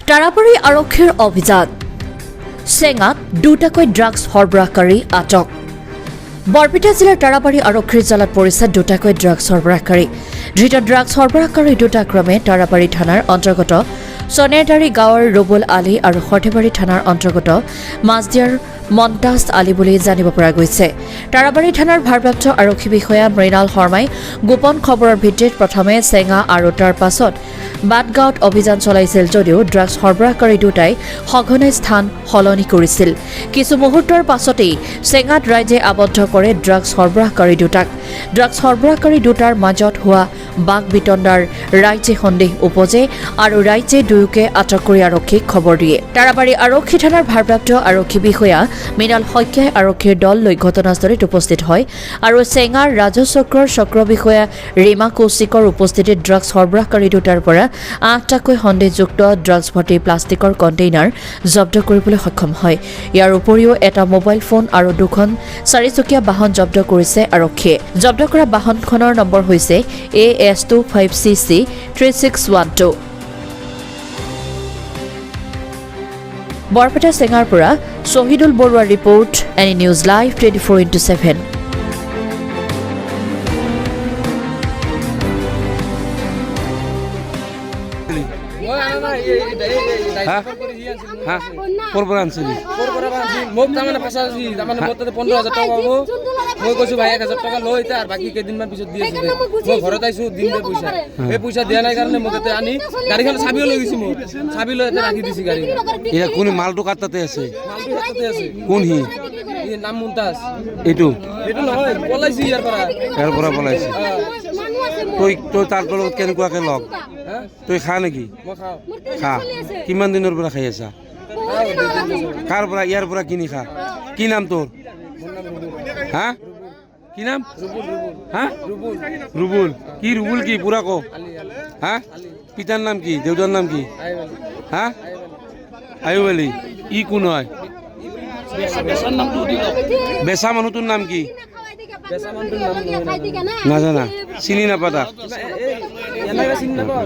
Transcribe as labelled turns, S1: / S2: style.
S1: তাৰাবাৰী আৰক্ষীৰ অভিযান চেঙাত দুটাকৈ ড্ৰাগছ সৰবৰাহকাৰী আটক বৰপেটা জিলাৰ তাৰাবাৰী আৰক্ষীৰ জালত পৰিছে দুটাকৈ ড্ৰাগছ সৰবৰাহকাৰী ধৃত ড্ৰাগছ সৰবৰাহকাৰী দুটা ক্ৰমে তাৰাবাৰী থানাৰ অন্তৰ্গত সনেৰদাৰী গাঁৱৰ ৰুবুল আলী আৰু সৰ্থেবাৰী থানাৰ অন্তৰ্গত মাজদিয়াৰ মন্তাজ আলী বুলি জানিব পৰা গৈছে তাৰাবাৰী থানাৰ ভাৰপ্ৰাপ্ত আৰক্ষী বিষয়া মৃণাল শৰ্মাই গোপন খবৰৰ ভিত্তিত প্ৰথমে চেঙা আৰু তাৰ পাছত বাটগাঁৱত অভিযান চলাইছিল যদিও ড্ৰাগছ সৰবৰাহকাৰী দুটাই সঘনাই স্থান সলনি কৰিছিল কিছু মুহূৰ্তৰ পাছতেই চেঙাত ৰাইজে আবদ্ধ কৰে ড্ৰাগছ সৰবৰাহকাৰী দুটাক ড্ৰাগছ সৰবৰাহকাৰী দুটাৰ মাজত হোৱা বাক বিতণ্ডাৰ ৰাইজে সন্দেহ উপজে আৰু ৰাইজে দুয়োকে আটক কৰি আৰক্ষীক খবৰ দিয়ে তাৰাবাৰী আৰক্ষী থানাৰ ভাৰপ্ৰাপ্ত আৰক্ষী বিষয়া মৃণাল শইকীয়াই আৰক্ষীৰ দল লৈ ঘটনাস্থলীত উপস্থিত হয় আৰু চেঙাৰ ৰাজচক্ৰৰ চক্ৰ বিষয়া ৰীমা কৌশিকৰ উপস্থিতিত ড্ৰাগছ সৰবৰাহকাৰী দুটাৰ পৰা 8টাকৈ সন্দেহযুক্ত ড্ৰাগছ ভৰ্তি প্লাষ্টিকৰ কণ্টেইনাৰ জব্দ কৰিবলৈ সক্ষম হয় ইয়াৰ উপৰিও এটা মোবাইল ফোন আৰু দুখন চাৰিচকীয়া বাহন জব্দ কৰিছে আৰক্ষীয়ে জব্দ কৰা বাহনখনৰ নম্বৰ হৈছে AS25CC 3612 বৰপেটা চেঙাৰ পৰা শহীদুল বৰুৱাৰ ৰিপৰ্ট এনি নিউজ লাইভ 24/7
S2: মোক তাৰমানে ফচা তাৰমানে মোৰ তাতে 15,000 টকা পাব মই কৈছো ভাই 1,000 টকা লৈ এতিয়া আৰু বাকী কেইদিনমান পিছত দি আছো মই ঘৰত আহিছো দিম দে পইচা এই পইচা দিয়া নাই কাৰণে মোক এতিয়া আনি গাড়ীখন চাবিও লৈ গৈছি মোক চাবি লৈ এতিয়া ৰাখি দিছি গাড়ী
S3: এটা কোন মালটো কাট তাতে আছে
S2: মালটো হাততে আছে
S3: কোন হি
S2: এই নাম মুনতাজ
S3: এইটো
S2: এইটো নহয় পলাইছি ইয়াৰ পৰা
S3: পলাইছে তই তাৰ লগত কেনেকুৱাকে লগ
S2: হা
S3: তই খা নেকি
S2: মই খাওঁ
S3: খা কিমান দিনৰ পৰা খাই আছা কাৰ পৰা ইয়াৰ পৰা কিনি খা কি নাম তোৰ হা কি নাম হা ৰুবুল কি ৰুবুল কি পুৰা ক হা পিতাৰ নাম কি দেউতাৰ নাম কি হা আয়ুব আলী ই কোন হয় বেচা মানুহটোৰ নাম কি নাজানা চিনি নাপাতা
S2: এনেকৈ চিনি নাপাওঁ